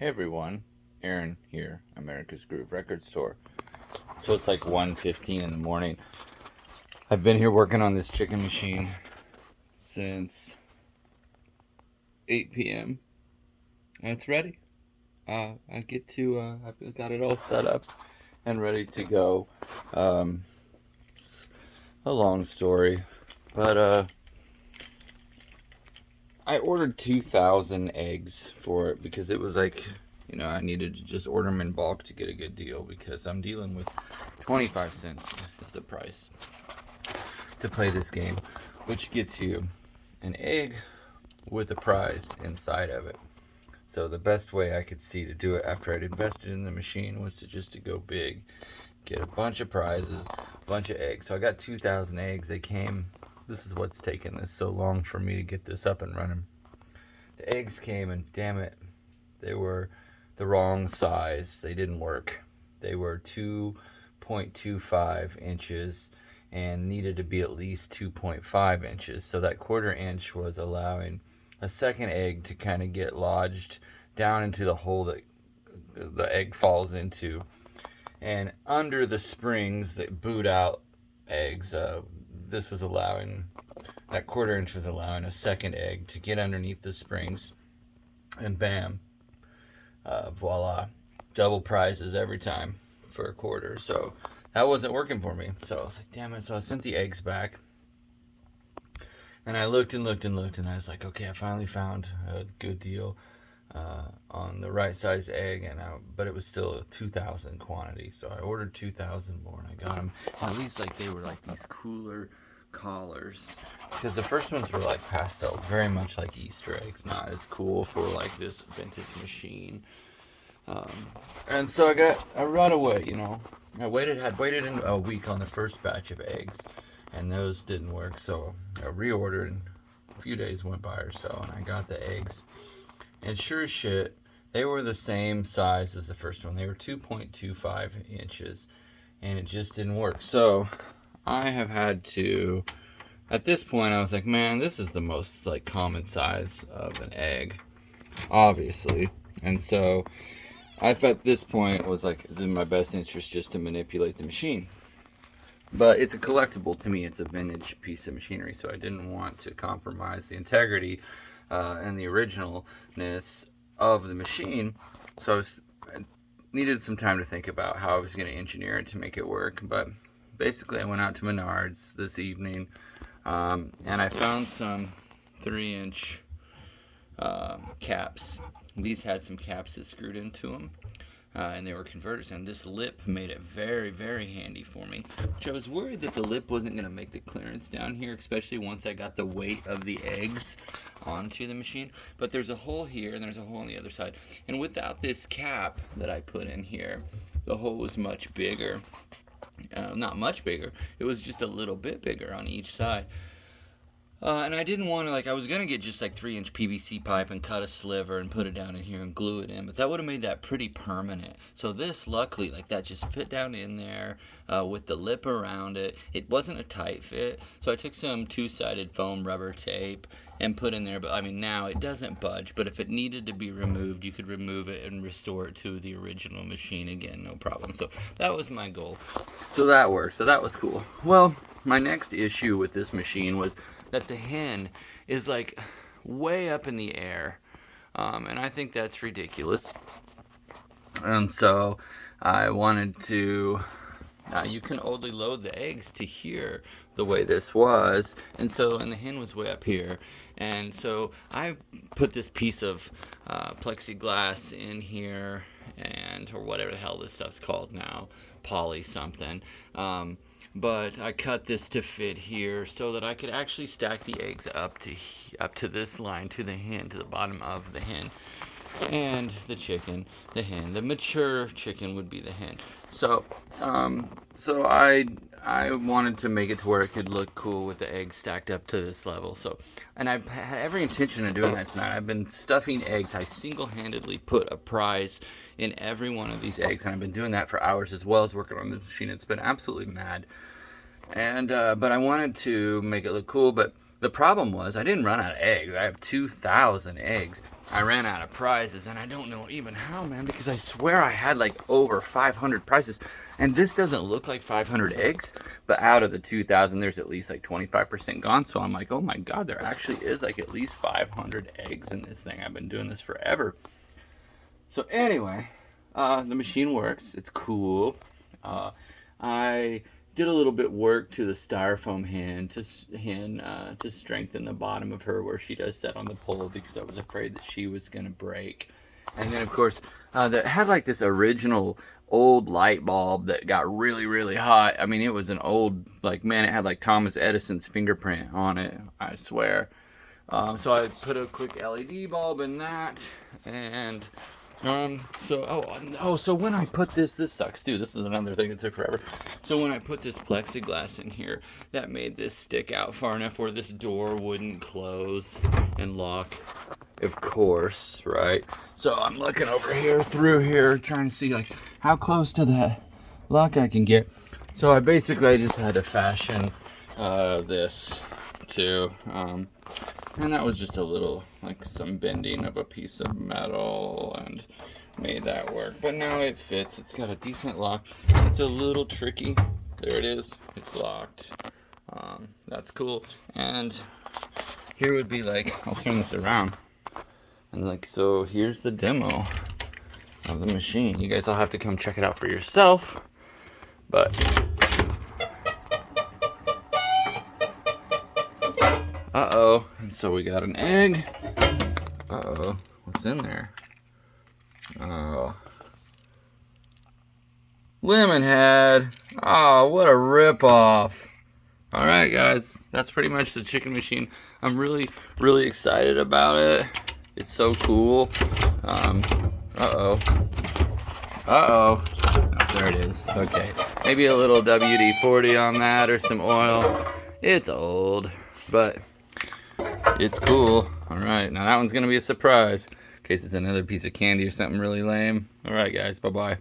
Hey everyone, Aaron here, America's Groove Record Store. So it's like 1:15 in the morning. I've been here working on this chicken machine since 8 p.m. and it's ready. I've got it all set up and ready to go. It's a long story, but I ordered 2,000 eggs for it because it was like, I needed to just order them in bulk to get a good deal because I'm dealing with 25 cents is the price to play this game, which gets you an egg with a prize inside of it. So the best way I could see to do it after I'd invested in the machine was to go big, get a bunch of prizes, a bunch of eggs. So I got 2,000 eggs. They came. This is what's taken this so long for me to get this up and running. The eggs came and damn it, they were the wrong size. They didn't work. They were 2.25 inches and needed to be at least 2.5 inches. So that quarter inch was allowing a second egg to kind of get lodged down into the hole that the egg falls into. And under the springs that boot out eggs, this was allowing, that quarter inch was allowing a second egg to get underneath the springs, and bam, voila, double prizes every time for a quarter. So that wasn't working for me. So I was like, damn it. So I sent the eggs back, and I looked and looked and looked, and I was like, okay, I finally found a good deal on the right size egg, but it was still a 2,000 quantity. So I ordered 2,000 more, and I got them. And at least like they were like these cooler collars, because the first ones were like pastels, very much like Easter eggs, not as cool for like this vintage machine. And so I right away, I had waited in a week on the first batch of eggs, and those didn't work. So I reordered, and a few days went by or so, and I got the eggs. And sure as shit, they were the same size as the first one. They were 2.25 inches, and it just didn't work. So I have had to, at this point, I was like, man, this is the most like common size of an egg, obviously. And so at this point was like, it's in my best interest just to manipulate the machine. But it's a collectible to me. It's a vintage piece of machinery, so I didn't want to compromise the integrity and the originalness of the machine. So I needed some time to think about how I was going to engineer it to make it work. But basically, I went out to Menards this evening, and I found some 3-inch caps. These had some caps that screwed into them, and they were converters, and this lip made it very, very handy for me, which I was worried that the lip wasn't going to make the clearance down here, especially once I got the weight of the eggs onto the machine. But there's a hole here, and there's a hole on the other side, and without this cap that I put in here, the hole was much bigger. Not much bigger, it was just a little bit bigger on each side. And I didn't want to, like, I was going to get just like 3-inch PVC pipe and cut a sliver and put it down in here and glue it in, but that would have made that pretty permanent. So this, luckily, like that just fit down in there with the lip around it. It wasn't a tight fit, so I took some 2-sided foam rubber tape and put in there, but I mean, now it doesn't budge, but if it needed to be removed, you could remove it and restore it to the original machine again, no problem. So that was my goal. So that worked, so that was cool. Well, my next issue with this machine was that the hen is like way up in the air, and I think that's ridiculous. And so I wanted to, you can only load the eggs to here the way this was, and the hen was way up here, and so I put this piece of plexiglass in here, or whatever the hell this stuff's called now, poly something. But I cut this to fit here so that I could actually stack the eggs up to this line, to the hen, to the bottom of the hen, and the chicken, the hen. The mature chicken would be the hen. So I wanted to make it to where it could look cool with the eggs stacked up to this level. So, and I had every intention of doing that tonight. I've been stuffing eggs. I single-handedly put a prize in every one of these eggs, and I've been doing that for hours as well as working on the machine. It's been absolutely mad. And but I wanted to make it look cool, but the problem was I didn't run out of eggs. I have 2,000 eggs, I ran out of prizes, and I don't know even how, man, because I swear I had like over 500 prizes. And this doesn't look like 500 eggs, but out of the 2,000, there's at least like 25% gone. So I'm like, oh my God, there actually is like at least 500 eggs in this thing. I've been doing this forever. So anyway, the machine works. It's cool. I did a little bit work to the styrofoam hand to strengthen the bottom of her where she does set on the pole, because I was afraid that she was gonna break. And then of course, that had like this original old light bulb that got really, really hot. I mean, it was an old, like, man, it had like Thomas Edison's fingerprint on it, I swear. So I put a quick LED bulb in that, and so when I put this sucks too. This is another thing that took forever. So when I put this plexiglass in here, that made this stick out far enough where this door wouldn't close and lock, of course, right? So I'm looking over here, through here, trying to see like how close to that lock I can get. So I just had to fashion this too. And that was just a little, like, some bending of a piece of metal, and made that work. But now it fits. It's got a decent lock. It's a little tricky. There it is. It's locked. That's cool. And here would be like, I'll turn this around. And like, so here's the demo of the machine. You guys all have to come check it out for yourself. But uh-oh, and so we got an egg. Uh-oh, what's in there? Oh. Lemon head. Oh, what a ripoff. Alright guys, that's pretty much the chicken machine. I'm really, really excited about it. It's so cool. Uh-oh. Uh-oh. Oh, there it is. Okay. Maybe a little WD-40 on that, or some oil. It's old, but it's cool. Alright, now that one's gonna be a surprise in case it's another piece of candy or something really lame. Alright guys, bye-bye.